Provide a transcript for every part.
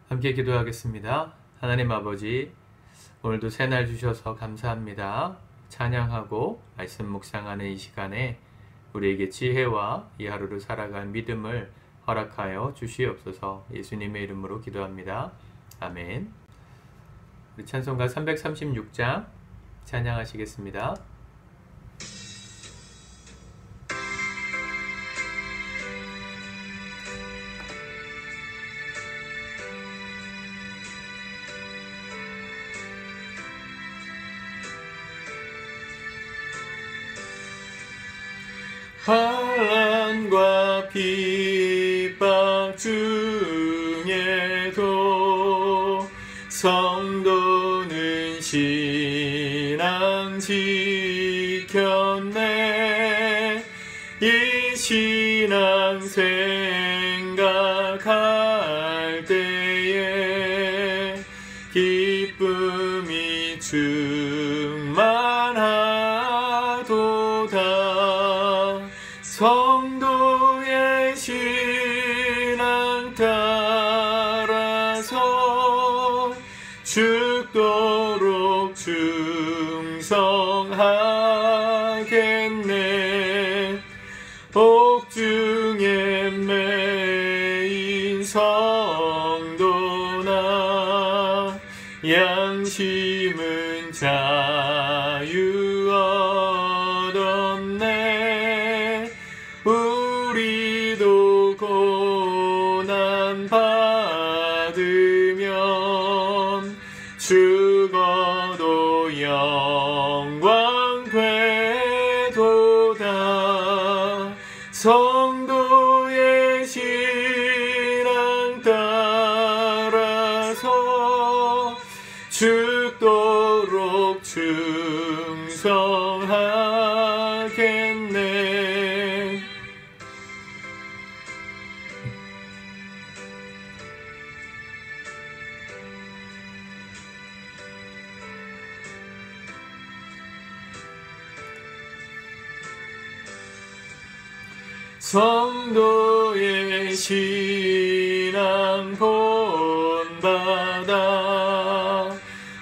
함께 기도하겠습니다. 하나님 아버지, 오늘도 새날 주셔서 감사합니다. 찬양하고 말씀 묵상하는 이 시간에 우리에게 지혜와 이 하루를 살아갈 믿음을 허락하여 주시옵소서. 예수님의 이름으로 기도합니다. 아멘. 우리 찬송가 336장 찬양하시겠습니다. 환난과 핍박 중에도 성도는 신앙 지켰네. 이 신앙 생각할 때에 기쁨이 충만하도다. 성도의 신앙 따라서 죽도록 충성하겠네. 옥중에 매인 성도나 양심은 자유 얻었네. 우리도 고난 받으면 죽어도 영광 되도다. 성도의 신앙 따라서 죽도록 충성하겠네. 성도의 신앙 본받아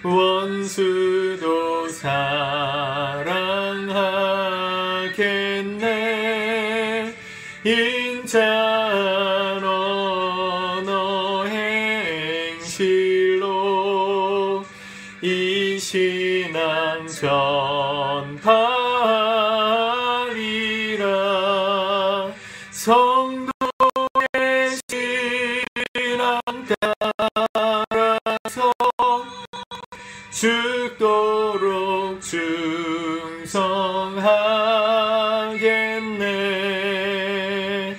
원수도 사랑하겠네. 인자한 언어 행실로 이 신앙 전파하리라. 성도의 신앙 따라서 죽도록 충성하겠네.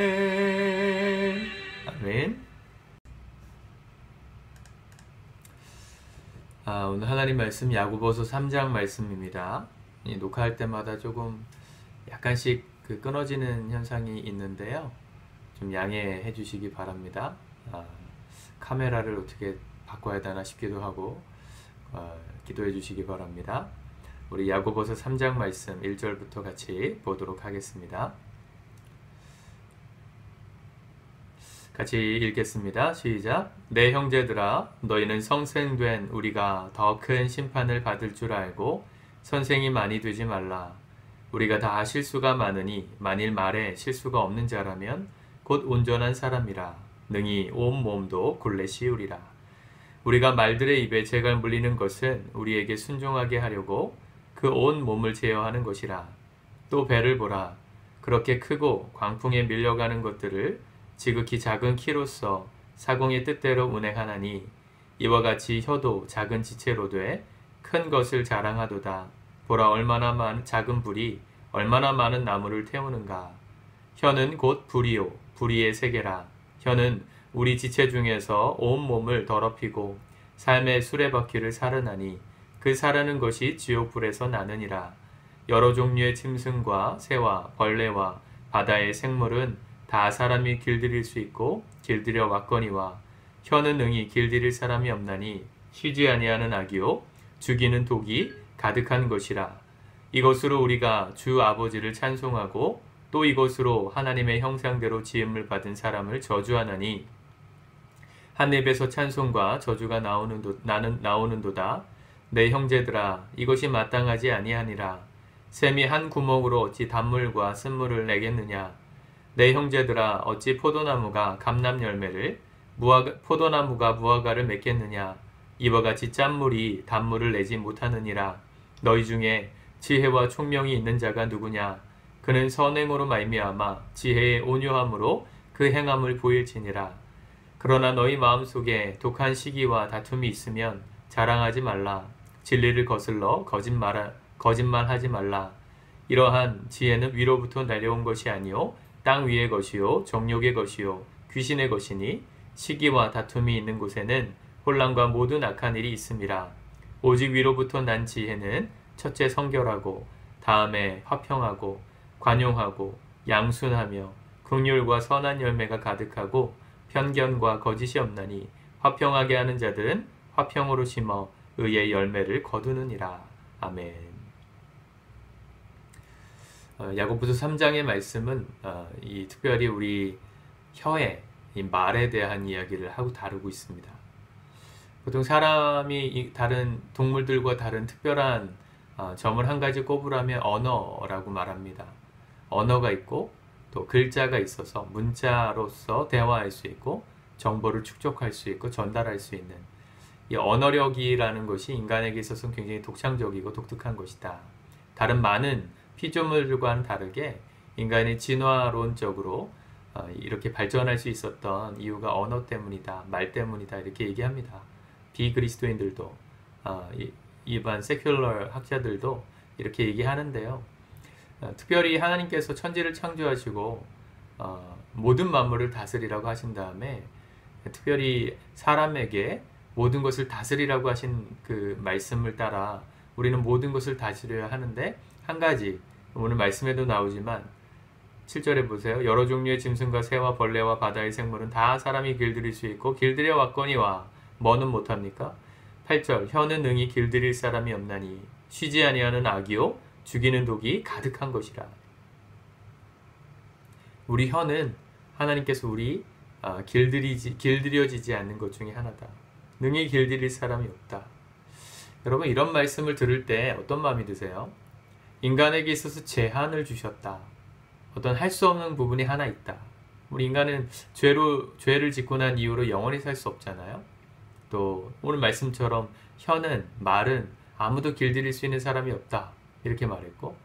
아멘. 아멘. 오늘 하나님 말씀 야고보서 3장 말씀입니다. 녹화할 때마다 조금 약간씩 끊어지는 현상이 있는데요. 좀 양해해 주시기 바랍니다. 카메라를 어떻게 바꿔야 되나 싶기도 하고 기도해 주시기 바랍니다. 우리 야고보서 3장 말씀 1절부터 같이 보도록 하겠습니다. 같이 읽겠습니다. 시작. 내 형제들아, 너희는 성생된 우리가 더 큰 심판을 받을 줄 알고 선생이 많이 되지 말라. 우리가 다 실수가 많으니 만일 말에 실수가 없는 자라면 곧 온전한 사람이라 능히 온 몸도 굴레 씌우리라. 우리가 말들의 입에 재갈 물리는 것은 우리에게 순종하게 하려고 그 온 몸을 제어하는 것이라. 또 배를 보라. 그렇게 크고 광풍에 밀려가는 것들을 지극히 작은 키로서 사공의 뜻대로 운행하나니 이와 같이 혀도 작은 지체로 돼 큰 것을 자랑하도다. 보라, 얼마나 작은 불이 얼마나 많은 나무를 태우는가. 혀는 곧 불이요 불의의 세계라. 혀는 우리 지체 중에서 온 몸을 더럽히고 삶의 수레바퀴를 사르나니 그 사르는 것이 지옥불에서 나느니라. 여러 종류의 짐승과 새와 벌레와 바다의 생물은 다 사람이 길들일 수 있고 길들여 왔거니와 혀는 능히 길들일 사람이 없나니 쉬지 아니하는 악이요 죽이는 독이 가득한 것이라. 이것으로 우리가 주 아버지를 찬송하고 또 이것으로 하나님의 형상대로 지음을 받은 사람을 저주하나니 한 입에서 찬송과 저주가 나오는도다. 내 형제들아 이것이 마땅하지 아니하니라. 샘이 한 구멍으로 어찌 단물과 쓴물을 내겠느냐. 내 형제들아 어찌 포도나무가 감람 열매를 포도나무가 무화과를 맺겠느냐. 이와 같이 짠물이 단물을 내지 못하느니라. 너희 중에 지혜와 총명이 있는 자가 누구냐. 그는 선행으로 말미암아 지혜의 온유함으로 그 행함을 보일지니라. 그러나 너희 마음속에 독한 시기와 다툼이 있으면 자랑하지 말라. 진리를 거슬러 거짓말하지 말라. 이러한 지혜는 위로부터 내려온 것이 아니요 땅 위의 것이요 정욕의 것이요 귀신의 것이니 시기와 다툼이 있는 곳에는 혼란과 모든 악한 일이 있음이라. 오직 위로부터 난 지혜는 첫째 성결하고 다음에 화평하고 관용하고 양순하며 긍휼과 선한 열매가 가득하고 편견과 거짓이 없나니 화평하게 하는 자들은 화평으로 심어 의의 열매를 거두느니라. 아멘. 야고보서 3장의 말씀은 특별히 우리 혀의 이 말에 대한 이야기를 하고 다루고 있습니다. 보통 사람이 다른 동물들과 다른 특별한 점을 한 가지 꼽으라면 언어라고 말합니다. 언어가 있고 또 글자가 있어서 문자로서 대화할 수 있고 정보를 축적할 수 있고 전달할 수 있는 이 언어력이라는 것이 인간에게 있어서는 굉장히 독창적이고 독특한 것이다. 다른 많은 피조물들과는 다르게 인간이 진화론적으로 이렇게 발전할 수 있었던 이유가 언어 때문이다, 말 때문이다 이렇게 얘기합니다. 비그리스도인들도 일반 세큘러 학자들도 이렇게 얘기하는데요. 특별히 하나님께서 천지를 창조하시고 모든 만물을 다스리라고 하신 다음에 특별히 사람에게 모든 것을 다스리라고 하신 그 말씀을 따라 우리는 모든 것을 다스려야 하는데 한 가지 오늘 말씀에도 나오지만 7절에 보세요. 여러 종류의 짐승과 새와 벌레와 바다의 생물은 다 사람이 길들일 수 있고 길들여 왔거니와 뭐는 못합니까? 8절 혀는 능히 길들일 사람이 없나니 쉬지 아니하는 악이요 죽이는 독이 가득한 것이라. 우리 혀는 하나님께서 우리 길들여지지 않는 것 중에 하나다. 능히 길들일 사람이 없다. 여러분 이런 말씀을 들을 때 어떤 마음이 드세요? 인간에게 있어서 제한을 주셨다. 어떤 할 수 없는 부분이 하나 있다. 우리 인간은 죄를 짓고 난 이후로 영원히 살 수 없잖아요. 또 오늘 말씀처럼 혀는 말은 아무도 길들일 수 있는 사람이 없다. 이렇게 말했고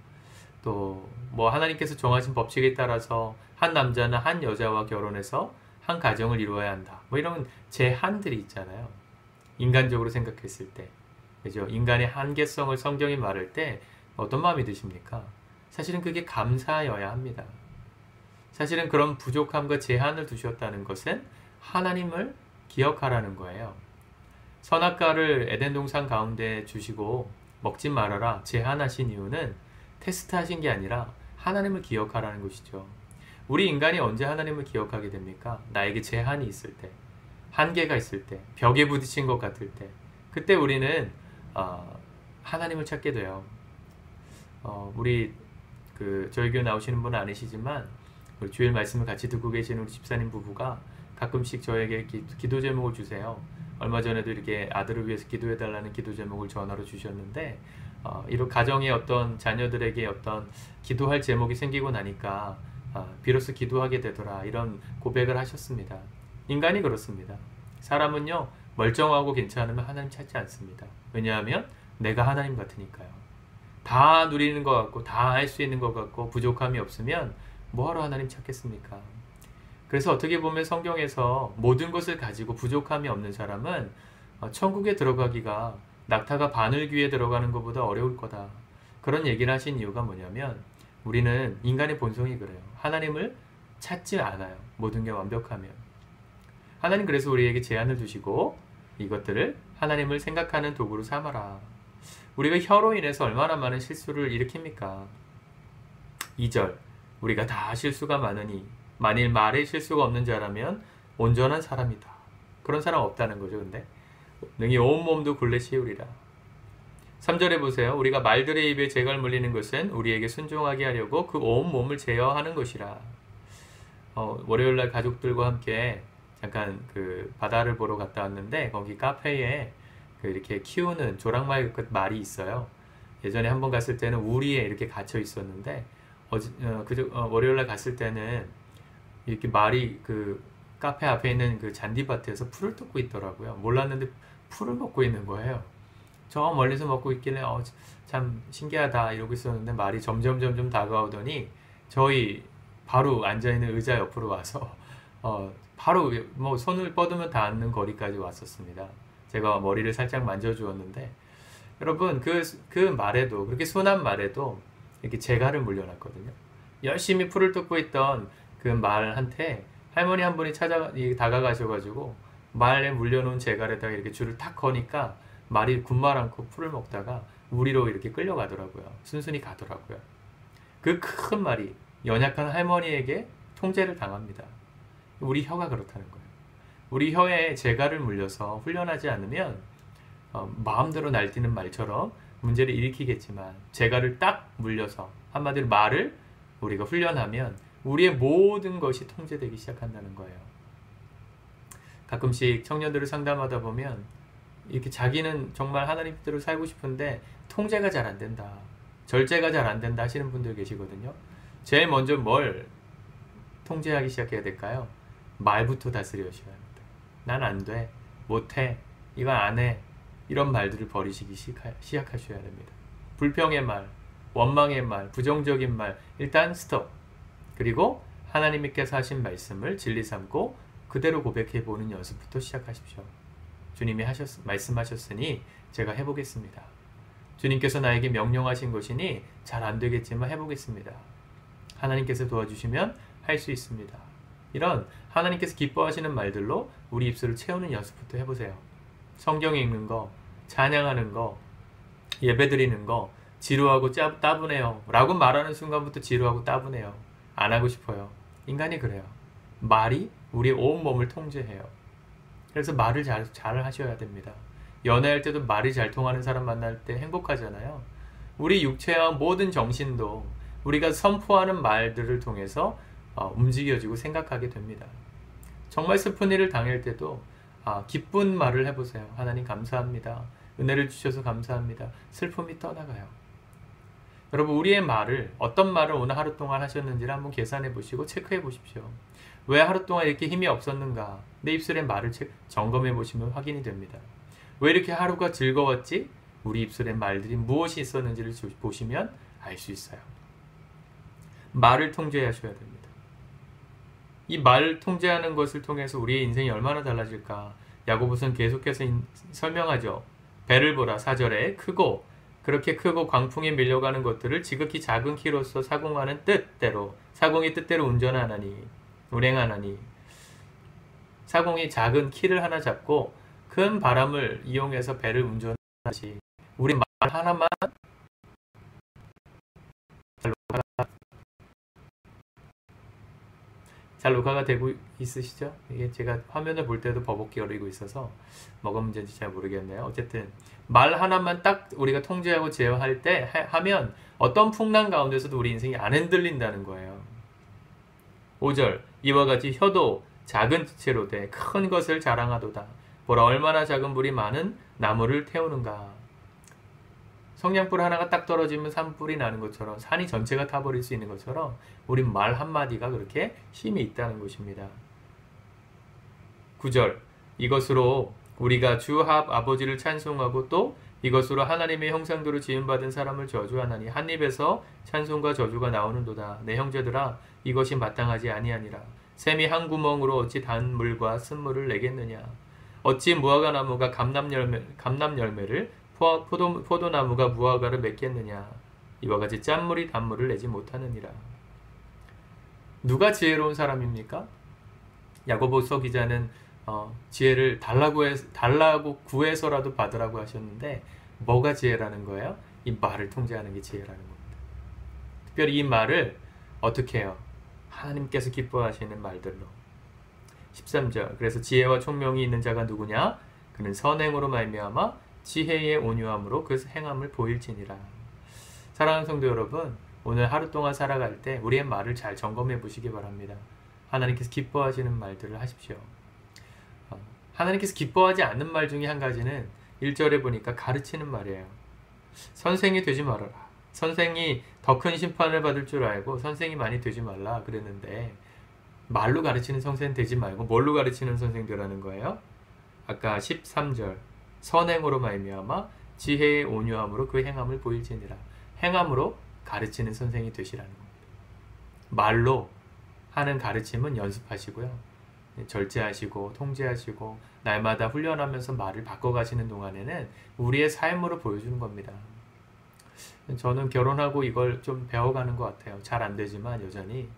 또 뭐 하나님께서 정하신 법칙에 따라서 한 남자는 한 여자와 결혼해서 한 가정을 이루어야 한다. 뭐 이런 제한들이 있잖아요. 인간적으로 생각했을 때. 그죠? 인간의 한계성을 성경이 말할 때 어떤 마음이 드십니까? 사실은 그게 감사여야 합니다. 사실은 그런 부족함과 제한을 두셨다는 것은 하나님을 기억하라는 거예요. 선악과를 에덴 동산 가운데 주시고 먹지 말아라 제한하신 이유는 테스트하신 게 아니라 하나님을 기억하라는 것이죠. 우리 인간이 언제 하나님을 기억하게 됩니까? 나에게 제한이 있을 때, 한계가 있을 때, 벽에 부딪힌 것 같을 때, 그때 우리는 하나님을 찾게 돼요. 우리 저희 교회 나오시는 분은 아니시지만 우리 주일 말씀을 같이 듣고 계시는 우리 집사님 부부가 가끔씩 저에게 기도 제목을 주세요. 얼마 전에도 이렇게 아들을 위해서 기도해달라는 기도 제목을 전화로 주셨는데 이런 가정의 어떤 자녀들에게 어떤 기도할 제목이 생기고 나니까 비로소 기도하게 되더라 이런 고백을 하셨습니다. 인간이 그렇습니다. 사람은요 멀쩡하고 괜찮으면 하나님 찾지 않습니다. 왜냐하면 내가 하나님 같으니까요. 다 누리는 것 같고 다 할 수 있는 것 같고 부족함이 없으면 뭐하러 하나님 찾겠습니까? 그래서 어떻게 보면 성경에서 모든 것을 가지고 부족함이 없는 사람은 천국에 들어가기가 낙타가 바늘귀에 들어가는 것보다 어려울 거다. 그런 얘기를 하신 이유가 뭐냐면 우리는 인간의 본성이 그래요. 하나님을 찾지 않아요. 모든 게 완벽하면. 하나님 그래서 우리에게 제한을 두시고 이것들을 하나님을 생각하는 도구로 삼아라. 우리가 혀로 인해서 얼마나 많은 실수를 일으킵니까? 2절 우리가 다 실수가 많으니 만일 말에 실수가 없는 자라면 온전한 사람이다. 그런 사람 없다는 거죠. 근데 능히 온 몸도 굴레 씌우리라. 3절에 보세요. 우리가 말들의 입에 재갈 물리는 것은 우리에게 순종하게 하려고 그 온 몸을 제어하는 것이라. 월요일날 가족들과 함께 잠깐 그 바다를 보러 갔다 왔는데 거기 카페에 그 이렇게 키우는 조랑말 말이 있어요. 예전에 한번 갔을 때는 우리에 이렇게 갇혀 있었는데 월요일날 갔을 때는 이렇게 말이 그 카페 앞에 있는 그 잔디밭에서 풀을 뜯고 있더라고요. 몰랐는데 풀을 먹고 있는 거예요. 저 멀리서 먹고 있길래 참 신기하다 이러고 있었는데 말이 점점 다가오더니 저희 바로 앉아있는 의자 옆으로 와서 바로 뭐 손을 뻗으면 닿는 거리까지 왔었습니다. 제가 머리를 살짝 만져주었는데 여러분 그 말에도 그렇게 순한 말에도 이렇게 재갈을 물려놨거든요. 열심히 풀을 뜯고 있던 그 말한테 할머니 한 분이 다가가셔가지고 말에 물려놓은 재갈에다가 이렇게 줄을 탁 거니까 말이 군말 않고 풀을 먹다가 우리로 이렇게 끌려가더라고요. 순순히 가더라고요. 그 큰 말이 연약한 할머니에게 통제를 당합니다. 우리 혀가 그렇다는 거예요. 우리 혀에 재갈을 물려서 훈련하지 않으면 마음대로 날뛰는 말처럼 문제를 일으키겠지만 재갈을 딱 물려서 한마디로 말을 우리가 훈련하면 우리의 모든 것이 통제되기 시작한다는 거예요. 가끔씩 청년들을 상담하다 보면 이렇게 자기는 정말 하나님 뜻대로 살고 싶은데 통제가 잘 안 된다. 절제가 잘 안 된다 하시는 분들 계시거든요. 제일 먼저 뭘 통제하기 시작해야 될까요? 말부터 다스려셔야 합니다. 난 안 돼, 못해, 이건 안 해 이런 말들을 버리시기 시작하셔야 됩니다. 불평의 말, 원망의 말, 부정적인 말 일단 스톱. 그리고 하나님께서 하신 말씀을 진리 삼고 그대로 고백해보는 연습부터 시작하십시오. 주님이 말씀하셨으니 제가 해보겠습니다. 주님께서 나에게 명령하신 것이니 잘 안되겠지만 해보겠습니다. 하나님께서 도와주시면 할 수 있습니다. 이런 하나님께서 기뻐하시는 말들로 우리 입술을 채우는 연습부터 해보세요. 성경 읽는 거, 찬양하는 거, 예배드리는 거 지루하고 따분해요 라고 말하는 순간부터 지루하고 따분해요. 안 하고 싶어요. 인간이 그래요. 말이 우리 온몸을 통제해요. 그래서 말을 잘 하셔야 됩니다. 연애할 때도 말이 잘 통하는 사람 만날 때 행복하잖아요. 우리 육체와 모든 정신도 우리가 선포하는 말들을 통해서 움직여지고 생각하게 됩니다. 정말 슬픈 일을 당할 때도 기쁜 말을 해보세요. 하나님 감사합니다. 은혜를 주셔서 감사합니다. 슬픔이 떠나가요. 여러분 우리의 말을 어떤 말을 오늘 하루 동안 하셨는지를 한번 계산해 보시고 체크해 보십시오. 왜 하루 동안 이렇게 힘이 없었는가? 내 입술의 말을 점검해 보시면 확인이 됩니다. 왜 이렇게 하루가 즐거웠지? 우리 입술의 말들이 무엇이 있었는지를 보시면 알 수 있어요. 말을 통제하셔야 됩니다. 이 말을 통제하는 것을 통해서 우리의 인생이 얼마나 달라질까? 야고보서는 계속해서 설명하죠. 배를 보라 4절에 크고 그렇게 크고 광풍에 밀려가는 것들을 지극히 작은 키로서 사공의 뜻대로 운행하나니 사공이 작은 키를 하나 잡고 큰 바람을 이용해서 배를 운전하듯이 우리 말 하나만 잘 녹화가 되고 있으시죠? 이게 제가 화면을 볼 때도 버벅이 거리고 있어서 뭐가 문제인지 잘 모르겠네요. 어쨌든 말 하나만 딱 우리가 통제하고 제어할 때 하면 어떤 풍랑 가운데서도 우리 인생이 안 흔들린다는 거예요. 5절 이와 같이 혀도 작은 지체로 돼 큰 것을 자랑하도다. 보라 얼마나 작은 불이 많은 나무를 태우는가. 성냥불 하나가 딱 떨어지면 산불이 나는 것처럼 산이 전체가 타버릴 수 있는 것처럼 우리 말 한마디가 그렇게 힘이 있다는 것입니다. 9절 이것으로 우리가 주 아버지를 찬송하고 또 이것으로 하나님의 형상대로 지음받은 사람을 저주하나니 한 입에서 찬송과 저주가 나오는도다. 내 형제들아 이것이 마땅하지 아니하니라. 샘이 한 구멍으로 어찌 단물과 쓴물을 내겠느냐. 어찌 무화과 나무가 감람 열매를 포도나무가 무화과를 맺겠느냐. 이와 같이 짠물이 단물을 내지 못하느니라. 누가 지혜로운 사람입니까? 야고보서 기자는 지혜를 달라고 구해서라도 받으라고 하셨는데 뭐가 지혜라는 거예요? 이 말을 통제하는 게 지혜라는 겁니다. 특별히 이 말을 어떻게 해요? 하나님께서 기뻐하시는 말들로. 13절 그래서 지혜와 총명이 있는 자가 누구냐? 그는 선행으로 말미암아 지혜의 온유함으로 그 행함을 보일지니라. 사랑하는 성도 여러분, 오늘 하루 동안 살아갈 때 우리의 말을 잘 점검해 보시기 바랍니다. 하나님께서 기뻐하시는 말들을 하십시오. 하나님께서 기뻐하지 않는 말 중에 한 가지는 1절에 보니까 가르치는 말이에요. 선생이 되지 말아라. 선생이 더 큰 심판을 받을 줄 알고 선생이 많이 되지 말라 그랬는데, 말로 가르치는 선생 되지 말고 뭘로 가르치는 선생 되라는 거예요? 아까 13절 선행으로 말미암아 지혜의 온유함으로 그 행함을 보일지니라. 행함으로 가르치는 선생이 되시라는 겁니다. 말로 하는 가르침은 연습하시고요. 절제하시고 통제하시고 날마다 훈련하면서 말을 바꿔가시는 동안에는 우리의 삶으로 보여주는 겁니다. 저는 결혼하고 이걸 좀 배워가는 것 같아요. 잘 안 되지만 여전히.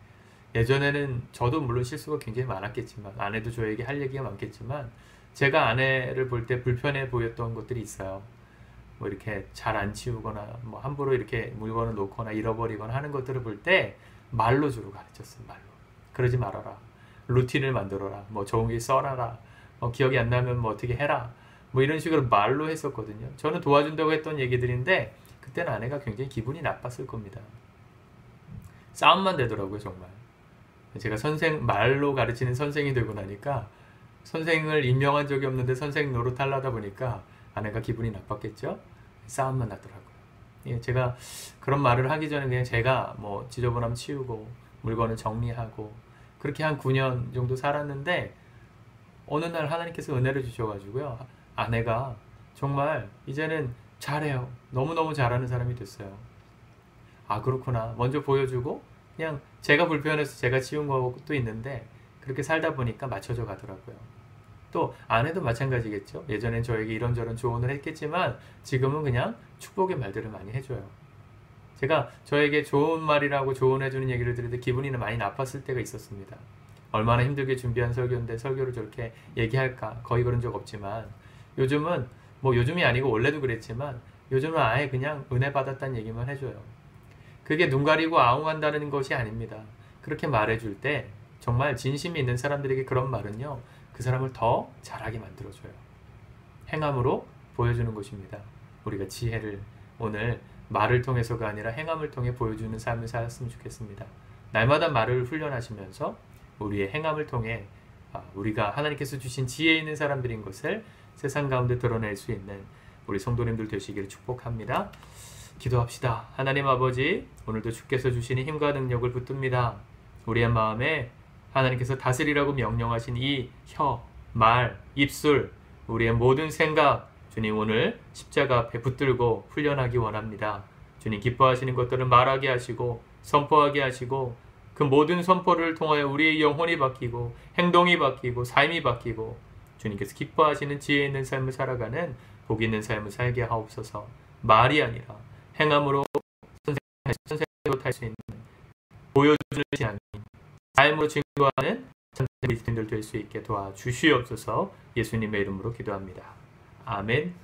예전에는 저도 물론 실수가 굉장히 많았겠지만, 아내도 저에게 할 얘기가 많겠지만, 제가 아내를 볼 때 불편해 보였던 것들이 있어요. 뭐 이렇게 잘 안 치우거나 뭐 함부로 이렇게 물건을 놓거나 잃어버리거나 하는 것들을 볼 때 말로 주로 가르쳤어요. 말로. 그러지 말아라. 루틴을 만들어라. 뭐 좋은 게 써놔라. 기억이 안 나면 뭐 어떻게 해라. 뭐 이런 식으로 말로 했었거든요. 저는 도와준다고 했던 얘기들인데 그때는 아내가 굉장히 기분이 나빴을 겁니다. 싸움만 되더라고요, 정말. 제가 말로 가르치는 선생이 되고 나니까 선생을 임명한 적이 없는데 선생 노릇하려다 보니까 아내가 기분이 나빴겠죠? 싸움만 나더라고요. 예, 제가 그런 말을 하기 전에 그냥 제가 뭐 지저분함 치우고 물건을 정리하고 그렇게 한 9년 정도 살았는데, 어느 날 하나님께서 은혜를 주셔가지고요, 아내가 정말 이제는 잘해요. 너무너무 잘하는 사람이 됐어요. 아, 그렇구나. 먼저 보여주고 그냥 제가 불편해서 제가 치운 것도 있는데 그렇게 살다 보니까 맞춰져 가더라고요. 또 아내도 마찬가지겠죠. 예전엔 저에게 이런저런 조언을 했겠지만 지금은 그냥 축복의 말들을 많이 해줘요. 제가 저에게 좋은 말이라고 조언해주는 얘기를 들을 때 기분이 많이 나빴을 때가 있었습니다. 얼마나 힘들게 준비한 설교인데 설교를 저렇게 얘기할까. 거의 그런 적 없지만 요즘은 뭐 요즘이 아니고 원래도 그랬지만 요즘은 아예 그냥 은혜 받았다는 얘기만 해줘요. 그게 눈 가리고 아웅한다는 것이 아닙니다. 그렇게 말해줄 때 정말 진심이 있는 사람들에게 그런 말은요, 그 사람을 더 잘하게 만들어줘요. 행함으로 보여주는 것입니다. 우리가 지혜를 오늘 말을 통해서가 아니라 행함을 통해 보여주는 삶을 살았으면 좋겠습니다. 날마다 말을 훈련하시면서 우리의 행함을 통해 우리가 하나님께서 주신 지혜 있는 사람들인 것을 세상 가운데 드러낼 수 있는 우리 성도님들 되시기를 축복합니다. 기도합시다. 하나님 아버지, 오늘도 주께서 주시는 힘과 능력을 붙듭니다. 우리의 마음에 하나님께서 다스리라고 명령하신 이 혀, 말, 입술, 우리의 모든 생각, 주님 오늘 십자가 앞에 붙들고 훈련하기 원합니다. 주님 기뻐하시는 것들을 말하게 하시고 선포하게 하시고 그 모든 선포를 통하여 우리의 영혼이 바뀌고 행동이 바뀌고 삶이 바뀌고 주님께서 기뻐하시는 지혜 있는 삶을 살아가는 복 있는 삶을 살게 하옵소서. 말이 아니라 행함으로 선생님으로 탈 수 있는 보여주는 신앙이 삶으로 증거하는 그리스도인들 될 수 있게 도와주시옵소서. 예수님의 이름으로 기도합니다. 아멘.